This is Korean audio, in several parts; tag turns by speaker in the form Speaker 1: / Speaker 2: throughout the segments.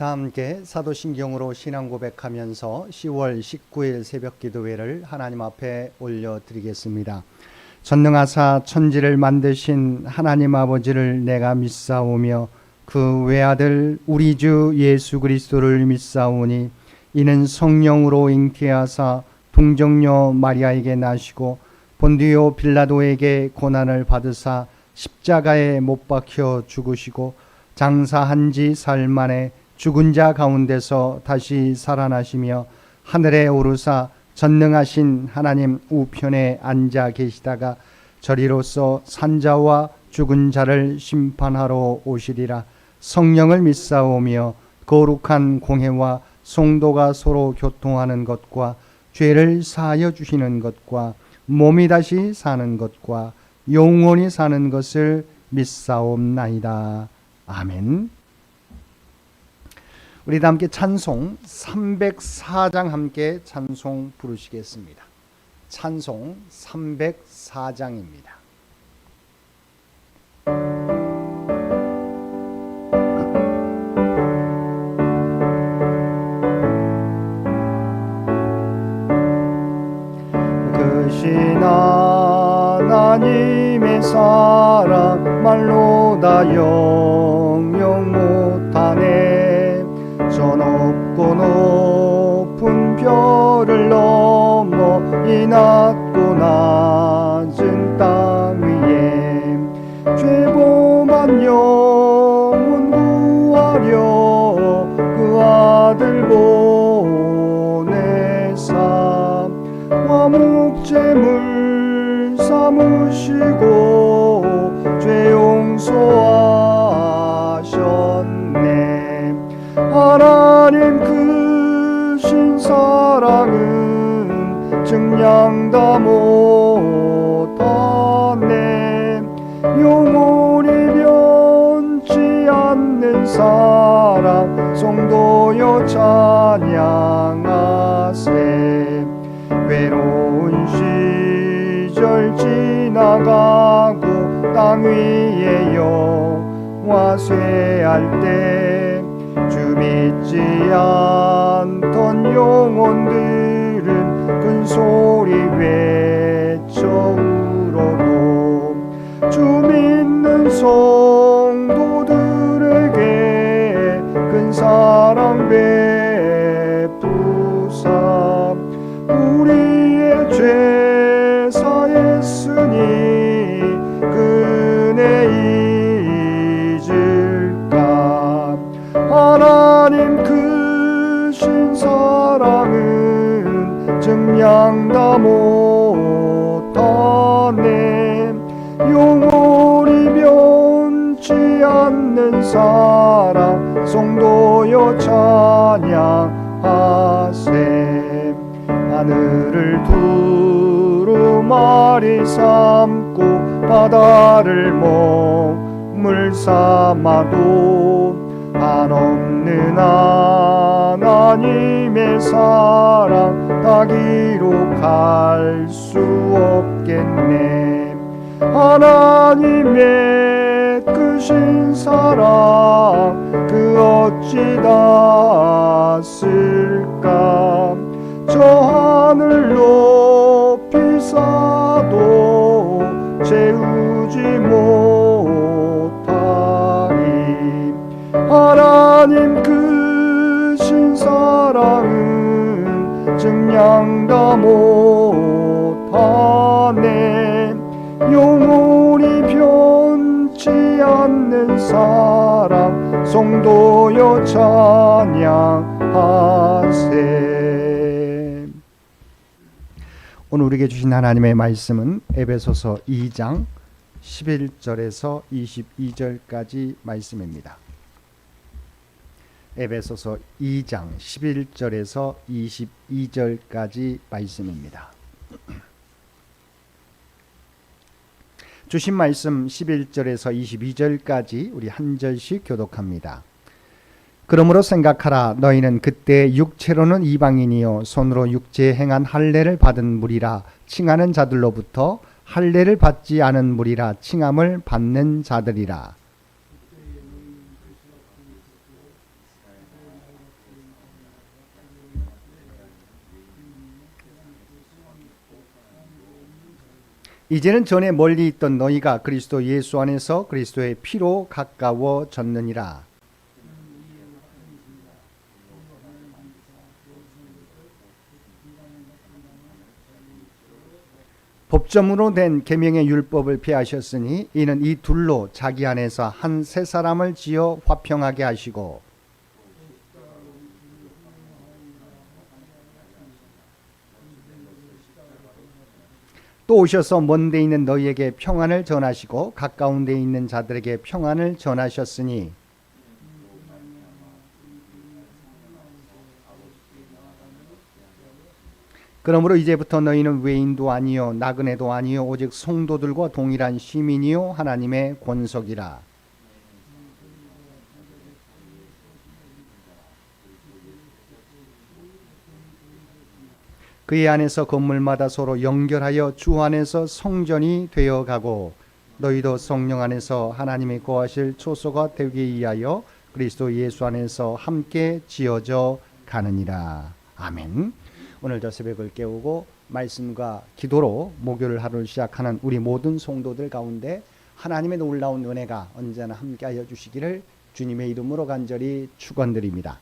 Speaker 1: 다 함께 사도신경으로 신앙 고백하면서 10월 19일 새벽기도회를 하나님 앞에 올려드리겠습니다. 전능하사 천지를 만드신 하나님 아버지를 내가 믿사오며 그 외아들 우리 주 예수 그리스도를 믿사오니 이는 성령으로 잉태하사 동정녀 마리아에게 나시고 본디오 빌라도에게 고난을 받으사 십자가에 못 박혀 죽으시고 장사한 지 사흘 만에 죽은 자 가운데서 다시 살아나시며 하늘에 오르사 전능하신 하나님 우편에 앉아 계시다가 저리로서 산자와 죽은 자를 심판하러 오시리라. 성령을 믿사오며 거룩한 공회와 성도가 서로 교통하는 것과 죄를 사하여 주시는 것과 몸이 다시 사는 것과 영원히 사는 것을 믿사옵나이다. 아멘. 우리 다 함께 찬송 304장 함께 찬송 부르시겠습니다. 찬송 304장입니다. 크신 하나님의 사랑 말로 다 영영 못하네. 저 높고 높은 별을 넘어 이 낮고 낮은 땅 위에 죄범한 영혼 구하려 그 아들 보내사 화목제물 삼으시고 죄 용서하셨네. 하나님 크신 사랑은 증량 다 못하네. 영원히 변치 않는 사랑 성도여 찬양하세. 외로운 시절 지나가고 땅 위에 영화 쇠할 때 주 믿지 않던 영혼들은 큰 소리 외쳐 울어도 주 믿는 성도들에게 큰 사랑 베푸사 우리의 죄 사했으니 은혜 잊을까. 하나님 크신 사랑은 증량 다 못하네. 영원히 변치 않는 사랑 성도여 찬양하세. 하늘을 두루마리 삼고 바다를 몸을 삼아도 한없는 하나님의 사랑 다 기록할 수 없겠네. 하나님의 크신 사랑 그 어찌 닿았을까. 저 하늘 높이 쌓아도 채우지 못하리. 하나님 크신 사랑은 증량 다 못하네. 영원히 변치 않는 사랑 성도여 찬양하세. 오늘 우리에게 주신 하나님의 말씀은 에베소서 2장 11절에서 22절까지 말씀입니다. 에베소서 2장 11절에서 22절까지 말씀입니다. 주신 말씀 11절에서 22절까지 우리 한 절씩 교독합니다. 그러므로 생각하라. 너희는 그때 육체로는 이방인이요 손으로 육체에 행한 할례를 받은 무리라 칭하는 자들로부터 할례를 받지 않은 무리라 칭함을 받는 자들이라. 이제는 전에 멀리 있던 너희가 그리스도 예수 안에서 그리스도의 피로 가까워졌느니라. 법점으로 된 계명의 율법을 폐하셨으니 이는 이 둘로 자기 안에서 한 새 사람을 지어 화평하게 하시고 또 오셔서 먼 데 있는 너희에게 평안을 전하시고 가까운 데 있는 자들에게 평안을 전하셨으니 그러므로 이제부터 너희는 외인도 아니요 나그네도 아니요 오직 성도들과 동일한 시민이요 하나님의 권속이라. 그의 안에서 건물마다 서로 연결하여 주 안에서 성전이 되어가고 너희도 성령 안에서 하나님이 거하실 초소가 되기 위하여 그리스도 예수 안에서 함께 지어져 가느니라. 아멘. 오늘도 새벽을 깨우고 말씀과 기도로 목요일 하루를 시작하는 우리 모든 성도들 가운데 하나님의 놀라운 은혜가 언제나 함께하여 주시기를 주님의 이름으로 간절히 축원드립니다.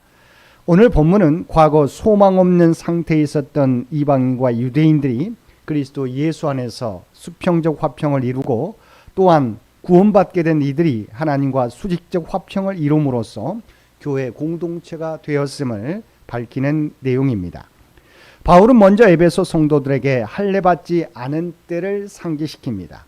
Speaker 1: 오늘 본문은 과거 소망 없는 상태에 있었던 이방인과 유대인들이 그리스도 예수 안에서 수평적 화평을 이루고 또한 구원받게 된 이들이 하나님과 수직적 화평을 이룸으로써 교회 공동체가 되었음을 밝히는 내용입니다. 바울은 먼저 에베소 성도들에게 할례받지 않은 때를 상기시킵니다.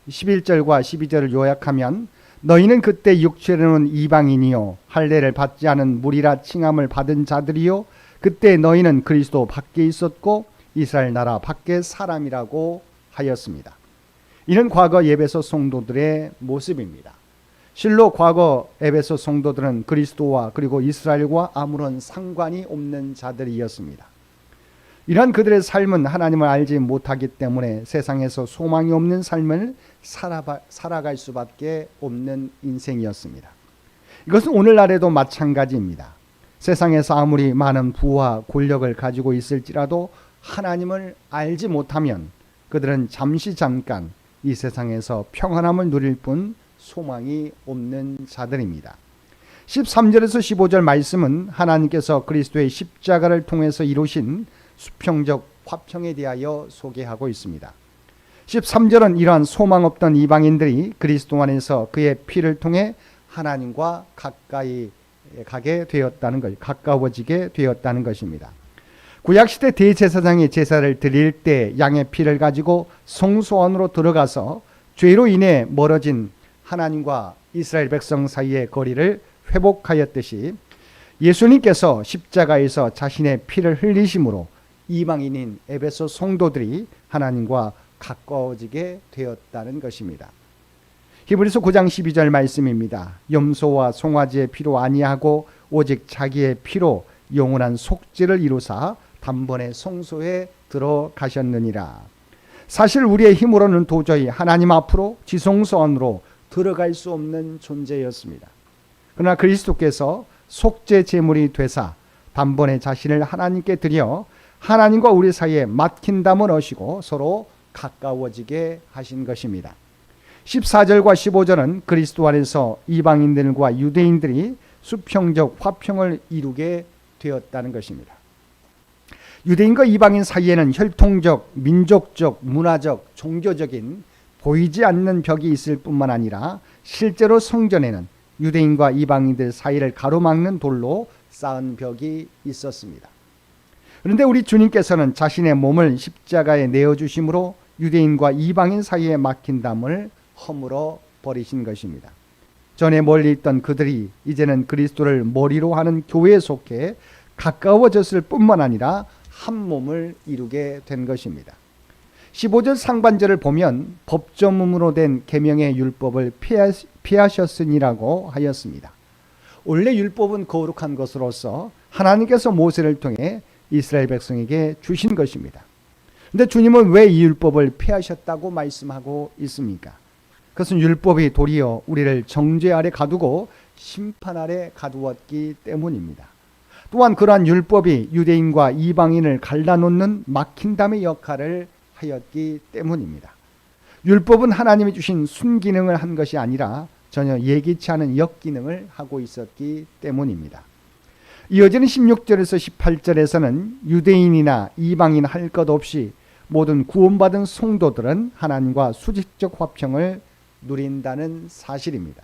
Speaker 1: 11절과 12절을 요약하면 너희는 그때 육체로는 이방인이요 할례를 받지 않은 무리라 칭함을 받은 자들이요 그때 너희는 그리스도 밖에 있었고 이스라엘 나라 밖의 사람이라고 하였습니다. 이는 과거 에베소 성도들의 모습입니다. 실로 과거 에베소 성도들은 그리스도와 그리고 이스라엘과 아무런 상관이 없는 자들이었습니다. 이러한 그들의 삶은 하나님을 알지 못하기 때문에 세상에서 소망이 없는 삶을 살아갈 수밖에 없는 인생이었습니다. 이것은 오늘날에도 마찬가지입니다. 세상에서 아무리 많은 부와 권력을 가지고 있을지라도 하나님을 알지 못하면 그들은 잠깐 이 세상에서 평안함을 누릴 뿐 소망이 없는 자들입니다. 13절에서 15절 말씀은 하나님께서 그리스도의 십자가를 통해서 이루신 수평적 화평에 대하여 소개하고 있습니다. 13절은 이러한 소망 없던 이방인들이 그리스도 안에서 그의 피를 통해 하나님과 가까이 가게 되었다는 것, 가까워지게 되었다는 것입니다. 구약시대 대제사장이 제사를 드릴 때 양의 피를 가지고 성소 안으로 들어가서 죄로 인해 멀어진 하나님과 이스라엘 백성 사이의 거리를 회복하였듯이 예수님께서 십자가에서 자신의 피를 흘리심으로 이방인인 에베소 성도들이 하나님과 가까워지게 되었다는 것입니다. 히브리서 9장 12절 말씀입니다. 염소와 송아지의 피로 아니하고 오직 자기의 피로 영원한 속죄를 이루사 단번에 성소에 들어가셨느니라. 사실 우리의 힘으로는 도저히 하나님 앞으로 지성소 안으로 들어갈 수 없는 존재였습니다. 그러나 그리스도께서 속죄 제물이 되사 단번에 자신을 하나님께 드려 하나님과 우리 사이에 막힌 담을 어시고 서로 가까워지게 하신 것입니다. 14절과 15절은 그리스도 안에서 이방인들과 유대인들이 수평적 화평을 이루게 되었다는 것입니다. 유대인과 이방인 사이에는 혈통적, 민족적, 문화적, 종교적인 보이지 않는 벽이 있을 뿐만 아니라 실제로 성전에는 유대인과 이방인들 사이를 가로막는 돌로 쌓은 벽이 있었습니다. 그런데 우리 주님께서는 자신의 몸을 십자가에 내어주심으로 유대인과 이방인 사이에 막힌 담을 허물어 버리신 것입니다. 전에 멀리 있던 그들이 이제는 그리스도를 머리로 하는 교회에 속해 가까워졌을 뿐만 아니라 한 몸을 이루게 된 것입니다. 15절 상반절을 보면 법조문으로 된 계명의 율법을 피하셨으니라고 하였습니다. 원래 율법은 거룩한 것으로서 하나님께서 모세를 통해 이스라엘 백성에게 주신 것입니다. 그런데 주님은 왜 이 율법을 폐하셨다고 말씀하고 있습니까? 그것은 율법이 도리어 우리를 정죄 아래 가두고 심판 아래 가두었기 때문입니다. 또한 그러한 율법이 유대인과 이방인을 갈라놓는 막힌 담의 역할을 하였기 때문입니다. 율법은 하나님이 주신 순기능을 한 것이 아니라 전혀 예기치 않은 역기능을 하고 있었기 때문입니다. 이어지는 16절에서 18절에서는 유대인이나 이방인 할 것 없이 모든 구원받은 성도들은 하나님과 수직적 화평을 누린다는 사실입니다.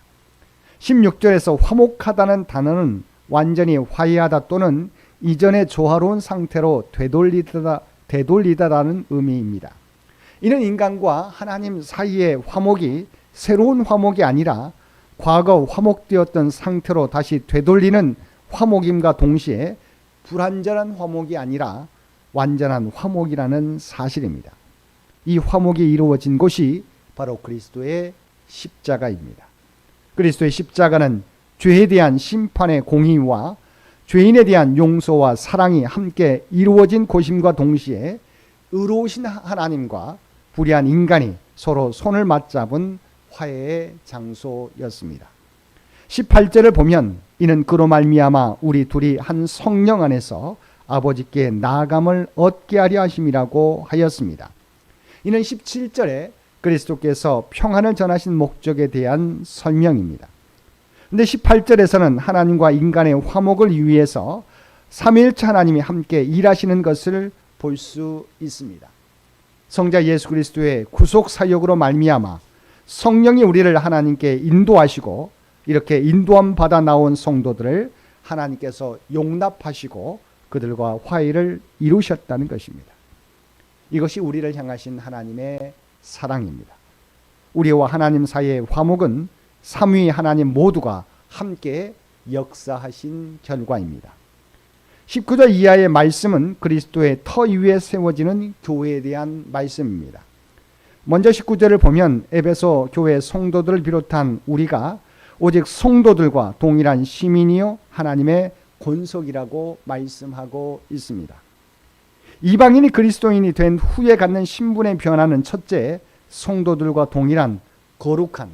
Speaker 1: 16절에서 화목하다는 단어는 완전히 화해하다 또는 이전의 조화로운 상태로 되돌리다라는 의미입니다. 이는 인간과 하나님 사이의 화목이 새로운 화목이 아니라 과거 화목되었던 상태로 다시 되돌리는 화목임과 동시에 불완전한 화목이 아니라 완전한 화목이라는 사실입니다. 이 화목이 이루어진 곳이 바로 그리스도의 십자가입니다. 그리스도의 십자가는 죄에 대한 심판의 공의와 죄인에 대한 용서와 사랑이 함께 이루어진 곳임과 동시에 의로우신 하나님과 불의한 인간이 서로 손을 맞잡은 화해의 장소였습니다. 18절을 보면 이는 그로 말미암아 우리 둘이 한 성령 안에서 아버지께 나아감을 얻게 하려 하심이라고 하였습니다. 이는 17절에 그리스도께서 평안을 전하신 목적에 대한 설명입니다. 그런데 18절에서는 하나님과 인간의 화목을 위해서 삼위일체 하나님이 함께 일하시는 것을 볼 수 있습니다. 성자 예수 그리스도의 구속 사역으로 말미암아 성령이 우리를 하나님께 인도하시고 이렇게 인도함 받아 나온 성도들을 하나님께서 용납하시고 그들과 화해를 이루셨다는 것입니다. 이것이 우리를 향하신 하나님의 사랑입니다. 우리와 하나님 사이의 화목은 삼위 하나님 모두가 함께 역사하신 결과입니다. 19절 이하의 말씀은 그리스도의 터 위에 세워지는 교회에 대한 말씀입니다. 먼저 19절을 보면 에베소 교회 성도들을 비롯한 우리가 오직 성도들과 동일한 시민이요 하나님의 권속이라고 말씀하고 있습니다. 이방인이 그리스도인이 된 후에 갖는 신분의 변화는 첫째, 성도들과 동일한 거룩한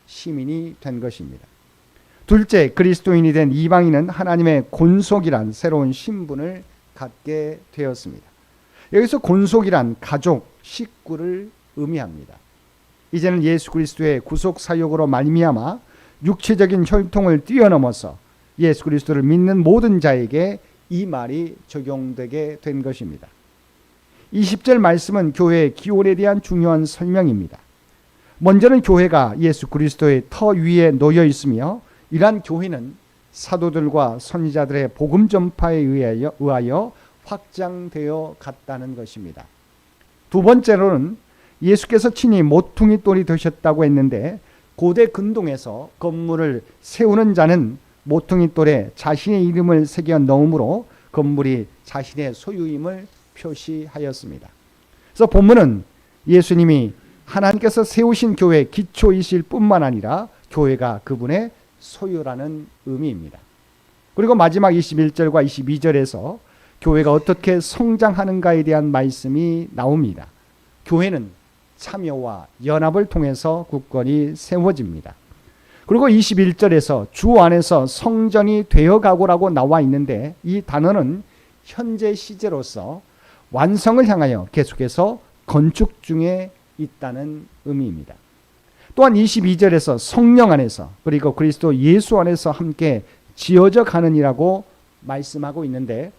Speaker 1: 시민이 된 것입니다. 둘째, 그리스도인이 된 이방인은 하나님의 권속이란 새로운 신분을 갖게 되었습니다. 여기서 권속이란 가족, 식구를 의미합니다. 이제는 예수 그리스도의 구속 사역으로 말미암아 육체적인 혈통을 뛰어넘어서 예수 그리스도를 믿는 모든 자에게 이 말이 적용되게 된 것입니다. 20절 말씀은 교회의 기원에 대한 중요한 설명입니다. 먼저는 교회가 예수 그리스도의 터 위에 놓여 있으며 이러한 교회는 사도들과 선지자들의 복음 전파에 의하여 확장되어 갔다는 것입니다. 두 번째로는 예수께서 친히 모퉁이 돌이 되셨다고 했는데 고대 근동에서 건물을 세우는 자는 모퉁이 돌에 자신의 이름을 새겨 넣음으로 건물이 자신의 소유임을 표시하였습니다. 그래서 본문은 예수님이 하나님께서 세우신 교회의 기초이실 뿐만 아니라 교회가 그분의 소유라는 의미입니다. 그리고 마지막 21절과 22절에서 교회가 어떻게 성장하는가에 대한 말씀이 나옵니다. 교회는 참여와 연합을 통해서 굳건히 세워집니다. 그리고 21절에서 주 안에서 성전이 되어가고라고 나와 있는데 이 단어는 현재 시제로서 완성을 향하여 계속해서 건축 중에 있다는 의미입니다. 또한 22절에서 성령 안에서 그리고 그리스도 예수 안에서 함께 지어져 가느니라고 말씀하고 있는데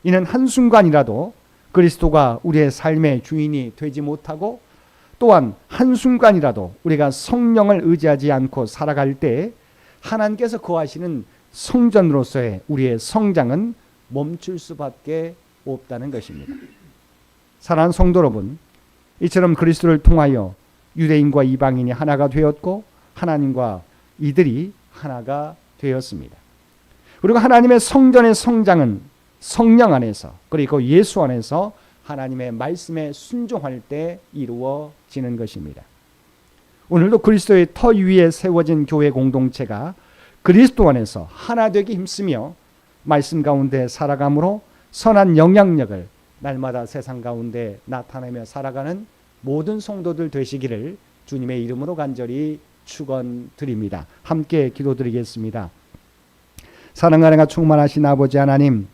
Speaker 1: 이는 한순간이라도 그리스도가 우리의 삶의 주인이 되지 못하고 또한 한순간이라도 우리가 성령을 의지하지 않고 살아갈 때 하나님께서 거하시는 성전으로서의 우리의 성장은 멈출 수밖에 없다는 것입니다. 사랑하는 성도 여러분, 이처럼 그리스도를 통하여 유대인과 이방인이 하나가 되었고 하나님과 이들이 하나가 되었습니다. 그리고 하나님의 성전의 성장은 성령 안에서 그리고 예수 안에서 하나님의 말씀에 순종할 때 이루어지는 것입니다. 오늘도 그리스도의 터 위에 세워진 교회 공동체가 그리스도 안에서 하나 되기 힘쓰며 말씀 가운데 살아감으로 선한 영향력을 날마다 세상 가운데 나타내며 살아가는 모든 성도들 되시기를 주님의 이름으로 간절히 축원드립니다. 함께 기도드리겠습니다. 사랑하는 충만하신 아버지 하나님,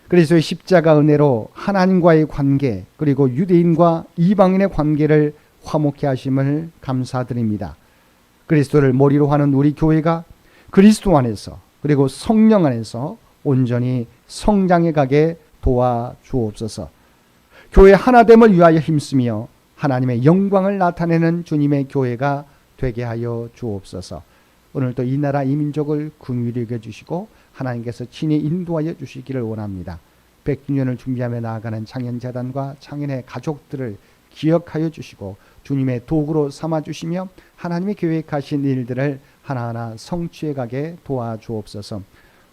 Speaker 1: 그리스도의 십자가 은혜로 하나님과의 관계 그리고 유대인과 이방인의 관계를 화목케 하심을 감사드립니다. 그리스도를 머리로 하는 우리 교회가 그리스도 안에서 그리고 성령 안에서 온전히 성장해 가게 도와주옵소서. 교회 하나됨을 위하여 힘쓰며 하나님의 영광을 나타내는 주님의 교회가 되게 하여 주옵소서. 오늘도 이 나라 이 민족을 긍휼히 여겨주시고 하나님께서 친히 인도하여 주시기를 원합니다. 100주년을 준비하며 나아가는 창현재단과 창현의 가족들을 기억하여 주시고 주님의 도구로 삼아주시며 하나님이 계획하신 일들을 하나하나 성취해 가게 도와주옵소서.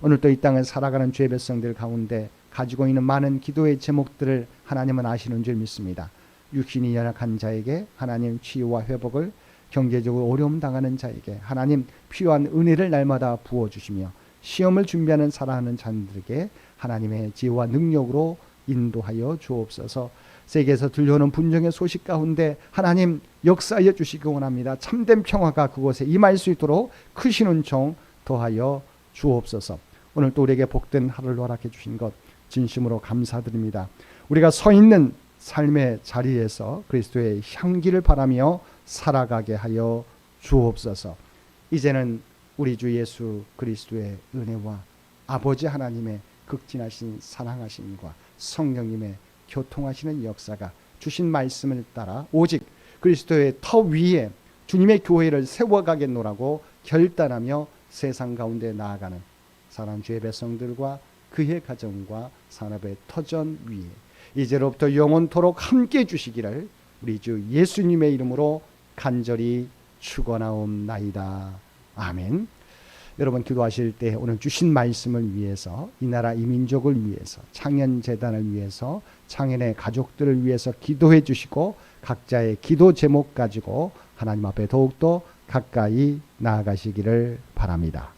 Speaker 1: 오늘도 이 땅을 살아가는 주의 백성들 가운데 가지고 있는 많은 기도의 제목들을 하나님은 아시는 줄 믿습니다. 육신이 연약한 자에게 하나님 치유와 회복을, 경제적으로 어려움 당하는 자에게 하나님 필요한 은혜를 날마다 부어주시며 시험을 준비하는 사랑하는 자들에게 하나님의 지혜와 능력으로 인도하여 주옵소서. 세계에서 들려오는 분쟁의 소식 가운데 하나님 역사하여 주시기 원합니다. 참된 평화가 그곳에 임할 수 있도록 크신 은총 더하여 주옵소서. 오늘 또 우리에게 복된 하루를 허락해 주신 것 진심으로 감사드립니다. 우리가 서 있는 삶의 자리에서 그리스도의 향기를 바라며 살아가게 하여 주옵소서. 이제는 우리 주 예수 그리스도의 은혜와 아버지 하나님의 극진하신 사랑하심과 성령님의 교통하시는 역사가 주신 말씀을 따라 오직 그리스도의 터 위에 주님의 교회를 세워가겠노라고 결단하며 세상 가운데 나아가는 사랑하는 주의 백성들과 그의 가정과 산업의 터전 위에 이제로부터 영원토록 함께 주시기를 우리 주 예수님의 이름으로 간절히 축원하옵나이다. 아멘. 여러분 기도하실 때 오늘 주신 말씀을 위해서, 이 나라 이 민족을 위해서, 창현재단을 위해서, 창현의 가족들을 위해서 기도해 주시고 각자의 기도 제목 가지고 하나님 앞에 더욱더 가까이 나아가시기를 바랍니다.